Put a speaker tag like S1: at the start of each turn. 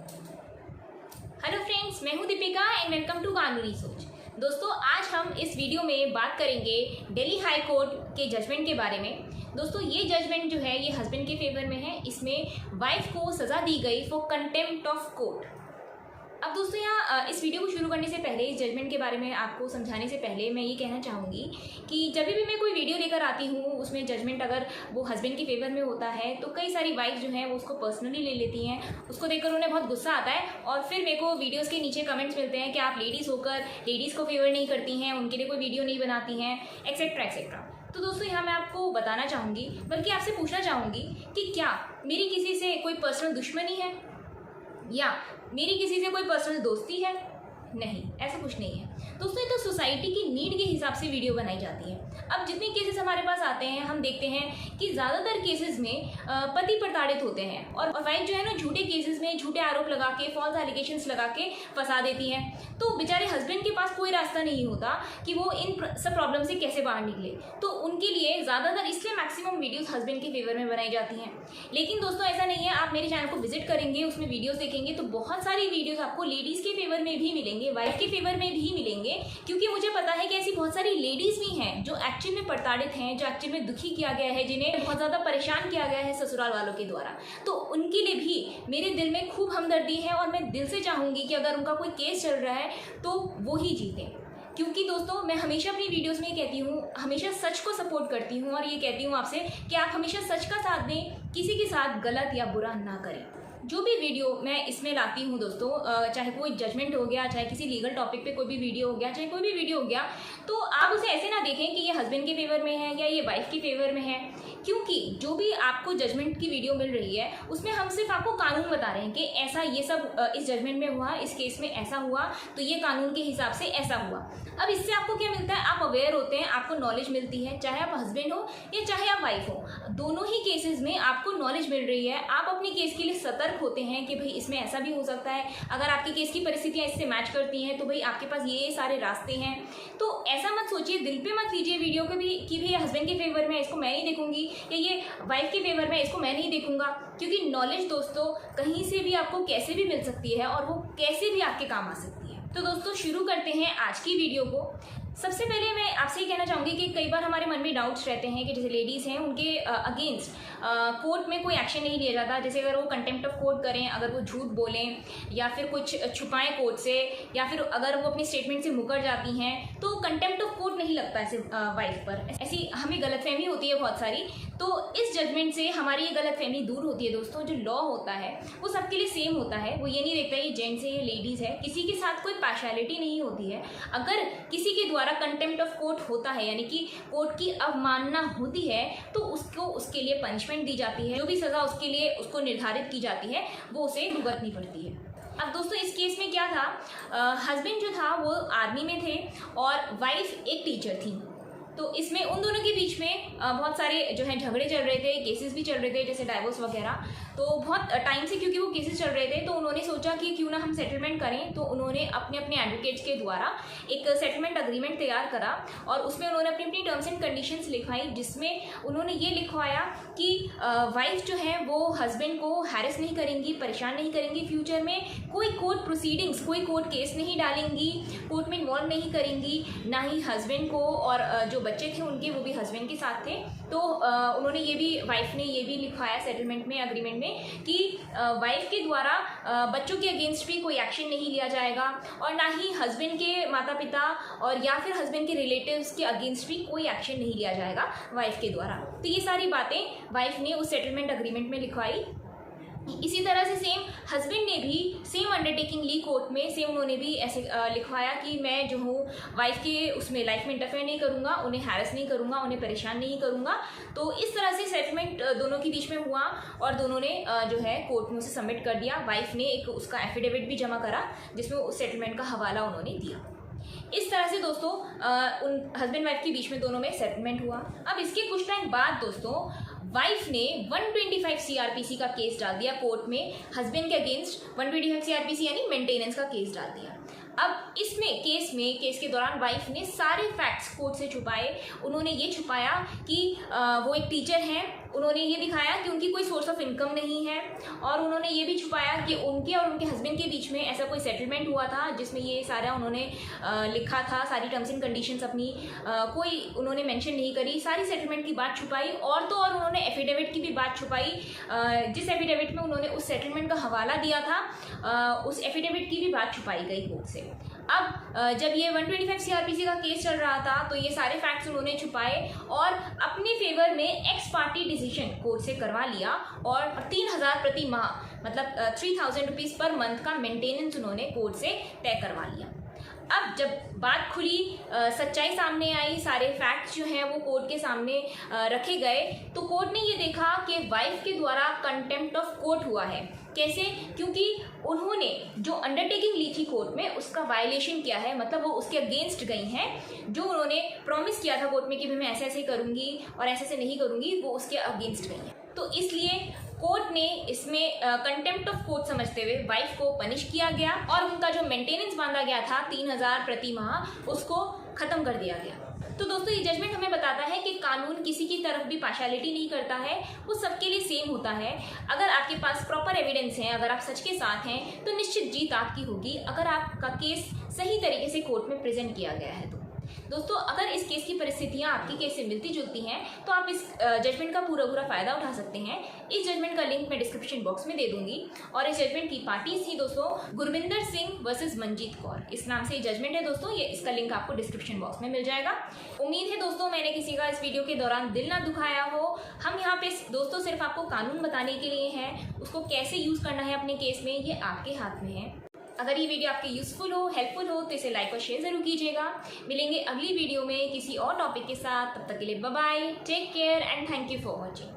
S1: Hello friends, मैं हूं Deepika and welcome to कानूनी सोच। दोस्तों, आज हम इस वीडियो में बात करेंगे दिल्ली हाई कोर्ट के जजमेंट के बारे में। दोस्तों, ये जजमेंट जो है ये हस्बैंड के फेवर में है। इसमें वाइफ को सज़ा दी गई फॉर कंटेम्प्ट ऑफ कोर्ट। अब दोस्तों, यहाँ इस वीडियो को शुरू करने से पहले, इस जजमेंट के बारे में आपको समझाने से पहले मैं ये कहना चाहूँगी कि जब भी मैं कोई वीडियो लेकर आती हूँ उसमें जजमेंट अगर वो हस्बैंड के फेवर में होता है तो कई सारी वाइफ जो हैं वो उसको पर्सनली ले लेती हैं। उसको देखकर उन्हें बहुत गुस्सा आता है और फिर मेरे को वीडियोज़ के नीचे कमेंट्स मिलते हैं कि आप लेडीज़ होकर लेडीज़ को फेवर नहीं करती हैं, उनके लिए कोई वीडियो नहीं बनाती हैं, एक्सेट्रा एक्सेट्रा। तो दोस्तों, यहाँ मैं आपको बताना चाहूँगी, बल्कि आपसे पूछना चाहूँगी कि क्या मेरी किसी से कोई पर्सनल दुश्मनी है या मेरी किसी से कोई पर्सनल दोस्ती है? नहीं, ऐसा कुछ नहीं है दोस्तों। ये तो सोसाइटी की नीड के हिसाब से वीडियो बनाई जाती है। अब जितने केसेस हमारे पास आते हैं हम देखते हैं कि ज़्यादातर केसेस में पति प्रताड़ित होते हैं और वाइफ जो है ना झूठे केसेस में झूठे आरोप लगा के, फॉल्स एलिगेशंस लगा के फंसा देती हैं। तो बेचारे हस्बैंड के पास कोई रास्ता नहीं होता कि वो इन सब प्रॉब्लम से कैसे बाहर निकले। तो उनके लिए ज़्यादातर इसलिए मैक्सिमम वीडियोज़ हस्बैंड के फेवर में बनाई जाती हैं। लेकिन दोस्तों, ऐसा नहीं है। आप मेरे चैनल को विजिट करेंगे, उसमें वीडियोज़ देखेंगे तो बहुत सारी वीडियोज़ आपको लेडीज़ के फेवर में भी मिलेंगे, वाइफ के फेवर में भी मिलेंगे। क्योंकि मुझे पता है कि ऐसी बहुत सारी लेडीज भी हैं जो एक्चुअल में प्रताड़ित हैं, जो एक्चुअल में दुखी किया गया है, जिन्हें बहुत ज़्यादा परेशान किया गया है ससुराल वालों के द्वारा। तो उनके लिए भी मेरे दिल में खूब हमदर्दी है और मैं दिल से चाहूँगी कि अगर उनका कोई केस चल रहा है तो वो ही जीतें। क्योंकि दोस्तों, मैं हमेशा अपनी वीडियोस में कहती हूँ, हमेशा सच को सपोर्ट करती हूँ और ये कहती हूँ आपसे कि आप हमेशा सच का साथ दें, किसी के साथ गलत या बुरा ना करें। जो भी वीडियो मैं इसमें लाती हूँ दोस्तों, चाहे कोई जजमेंट हो गया, चाहे किसी लीगल टॉपिक पे कोई भी वीडियो हो गया, चाहे कोई भी वीडियो हो गया, तो आप उसे ऐसे ना देखें कि ये हस्बैंड के फेवर में है या ये वाइफ के फेवर में है। क्योंकि जो भी आपको जजमेंट की वीडियो मिल रही है उसमें हम सिर्फ आपको कानून बता रहे हैं कि ऐसा ये सब इस जजमेंट में हुआ, इस केस में ऐसा हुआ, तो ये कानून के हिसाब से ऐसा हुआ। अब इससे आपको क्या मिलता है? आप अवेयर होते हैं, आपको नॉलेज मिलती है। चाहे आप हस्बैंड हो या चाहे आप वाइफ हो, दोनों ही केसेस में आपको नॉलेज मिल रही है। आप अपने केस के लिए सतर्क होते हैं कि भाई इसमें ऐसा भी हो सकता है। अगर आपकी केस की परिस्थितियाँ इससे मैच करती हैं तो भाई आपके पास ये सारे रास्ते हैं। तो ऐसा मत सोचिए, दिल पे मत लीजिए वीडियो को भी कि भाई हस्बैंड के फेवर में इसको मैं नहीं देखूंगी या ये वाइफ के फेवर में इसको मैं नहीं देखूंगा। क्योंकि नॉलेज दोस्तों कहीं से भी आपको कैसे भी मिल सकती है और वो कैसे भी आपके काम आ सकती है। तो दोस्तों, शुरू करते हैं आज की वीडियो को। सबसे पहले मैं आपसे ये कहना चाहूँगी कि कई बार हमारे मन में डाउट्स रहते हैं कि जैसे लेडीज़ हैं उनके अगेंस्ट कोर्ट में कोई एक्शन नहीं लिया जाता। जैसे अगर वो कंटेम्प्ट ऑफ कोर्ट करें, अगर वो झूठ बोलें या फिर कुछ छुपाएं कोर्ट से, या फिर अगर वो अपने स्टेटमेंट से मुकर जाती हैं तो कंटेम्प्ट ऑफ कोर्ट नहीं लगता ऐसे वाइफ पर। ऐसी हमें गलतफहमी होती है बहुत सारी। तो इस जजमेंट से हमारी ये गलतफहमी दूर होती है दोस्तों। जो लॉ होता है वो सबके लिए सेम होता है। वो ये नहीं देखता ये जेंट्स है ये लेडीज़ है, किसी के साथ कोई पार्शियलिटी नहीं होती है। अगर किसी के द्वारा कंटेम्प्ट ऑफ कोर्ट होता है, यानी कि कोर्ट की अवमानना होती है, तो उसको उसके लिए पनिशमेंट दी जाती है। जो भी सज़ा उसके लिए उसको निर्धारित की जाती है वो उसे भुगतनी पड़ती है। अब दोस्तों, इस केस में क्या था, हस्बैंड जो था वो आर्मी में थे और वाइफ एक टीचर थी। तो इसमें उन दोनों के बीच में बहुत सारे जो है झगड़े चल रहे थे, केसेस भी चल रहे थे, जैसे डाइवोर्स वगैरह। तो बहुत टाइम से क्योंकि वो केसेस चल रहे थे तो उन्होंने सोचा कि क्यों ना हम सेटलमेंट करें। तो उन्होंने अपने अपने एडवोकेट्स के द्वारा एक सेटलमेंट अग्रीमेंट तैयार करा और उसमें उन्होंने अपनी अपनी टर्म्स एंड कंडीशंस लिखवाई, जिसमें उन्होंने ये लिखवाया कि वाइफ जो है वो हस्बैंड को हैरेस नहीं करेंगी, परेशान नहीं करेंगी, फ्यूचर में कोई कोर्ट प्रोसीडिंग्स, कोई कोर्ट केस नहीं डालेंगी, कोर्ट में इन्वॉल्व नहीं करेंगी, ना ही हस्बैंड को, और जो बच्चे थे उनके वो भी हस्बैंड के साथ थे। तो उन्होंने ये भी, वाइफ ने ये भी लिखवाया सेटलमेंट में, अग्रीमेंट में, कि वाइफ के द्वारा बच्चों के अगेंस्ट भी कोई एक्शन नहीं लिया जाएगा और ना ही हस्बैंड के माता पिता और या फिर हस्बैंड के रिलेटिव्स के अगेंस्ट भी कोई एक्शन नहीं लिया जाएगा वाइफ के द्वारा। तो ये सारी बातें वाइफ ने उस सेटलमेंट अग्रीमेंट में लिखवाई। इसी तरह से सेम हस्बैंड ने भी सेम अंडरटेकिंग ली कोर्ट में, सेम उन्होंने भी ऐसे लिखवाया कि मैं जो हूँ वाइफ के उसमें लाइफ में इंटरफेयर नहीं करूँगा, उन्हें हैरेस नहीं करूँगा, उन्हें परेशान नहीं करूँगा। तो इस तरह से सेटलमेंट दोनों के बीच में हुआ और दोनों ने जो है कोर्ट में उसे सबमिट कर दिया। वाइफ ने एक उसका एफिडेविट भी जमा करा जिसमें उस सेटलमेंट का हवाला उन्होंने दिया। इस तरह से दोस्तों उन हस्बैंड वाइफ के बीच में दोनों में सेटलमेंट हुआ। अब इसके कुछ टाइम बाद दोस्तों वाइफ ने 125 सीआरपीसी का केस डाल दिया कोर्ट में हस्बैंड के अगेंस्ट। 125 सीआरपीसी यानी मेंटेनेंस का केस डाल दिया। अब इसमें केस के दौरान वाइफ ने सारे फैक्ट्स कोर्ट से छुपाए। उन्होंने ये छुपाया कि वो एक टीचर हैं उन्होंने ये दिखाया कि उनकी कोई सोर्स ऑफ इनकम नहीं है, और उन्होंने ये भी छुपाया कि उनके और उनके हस्बैंड के बीच में ऐसा कोई सेटलमेंट हुआ था जिसमें ये सारा उन्होंने लिखा था, सारी टर्म्स एंड कंडीशंस अपनी कोई उन्होंने मेंशन नहीं करी, सारी सेटलमेंट की बात छुपाई। और तो और उन्होंने एफिडेविट की भी बात छुपाई, जिस एफिडेविट में उन्होंने उस सेटलमेंट का हवाला दिया था उस एफिडेविट की भी बात छुपाई गई कोर्ट से। अब जब ये 125 सीआरपीसी का केस चल रहा था तो ये सारे फैक्ट्स उन्होंने छुपाए और अपने फेवर में एक्स पार्टी डिसीजन कोर्ट से करवा लिया, और 3,000 प्रति माह मतलब 3,000 रुपीज़ पर मंथ का मेंटेनेंस उन्होंने कोर्ट से तय करवा लिया। अब जब बात खुली, सच्चाई सामने आई, सारे फैक्ट्स जो हैं वो कोर्ट के सामने रखे गए, तो कोर्ट ने ये देखा कि वाइफ के द्वारा कंटेम्प्ट ऑफ कोर्ट हुआ है। कैसे? क्योंकि उन्होंने जो अंडरटेकिंग ली थी कोर्ट में उसका वायलेशन किया है, मतलब वो उसके अगेंस्ट गई हैं। जो उन्होंने प्रॉमिस किया था कोर्ट में कि मैं ऐसे ऐसे करूँगी और ऐसे ऐसे नहीं करूँगी, वो उसके अगेंस्ट गई हैं। तो इसलिए कोर्ट ने इसमें कंटेम्प्ट ऑफ कोर्ट समझते हुए वाइफ को पनिश किया गया और उनका जो मेंटेनेंस बांधा गया था 3,000 प्रति माह, उसको खत्म कर दिया गया। तो दोस्तों ये जजमेंट हमें बताता है कि कानून किसी की तरफ भी पार्शियलिटी नहीं करता है, वो सबके लिए सेम होता है। अगर आपके पास प्रॉपर एविडेंस है, अगर आप सच के साथ हैं, तो निश्चित जीत आपकी होगी, अगर आपका केस सही तरीके से कोर्ट में प्रेजेंट किया गया है। तो दोस्तों अगर इस केस की परिस्थितियां आपकी केस से मिलती जुलती हैं तो आप इस जजमेंट का पूरा फायदा उठा सकते हैं। इस जजमेंट का लिंक मैं डिस्क्रिप्शन बॉक्स में दे दूंगी। और इस जजमेंट की पार्टीज थी दोस्तों गुरविंदर सिंह वर्सेस मंजीत कौर, इस नाम से जजमेंट है दोस्तों। ये इसका लिंक आपको डिस्क्रिप्शन बॉक्स में मिल जाएगा। उम्मीद है दोस्तों मैंने किसी का इस वीडियो के दौरान दिल ना दुखाया हो। हम यहाँ पे दोस्तों सिर्फ आपको कानून बताने के लिए हैं, उसको कैसे यूज करना है अपने केस में ये आपके हाथ में है। अगर ये वीडियो आपके यूजफुल हो, हेल्पफुल हो, तो इसे लाइक और शेयर जरूर कीजिएगा। मिलेंगे अगली वीडियो में किसी और टॉपिक के साथ, तब तक के लिए bye bye, take care and thank you for watching.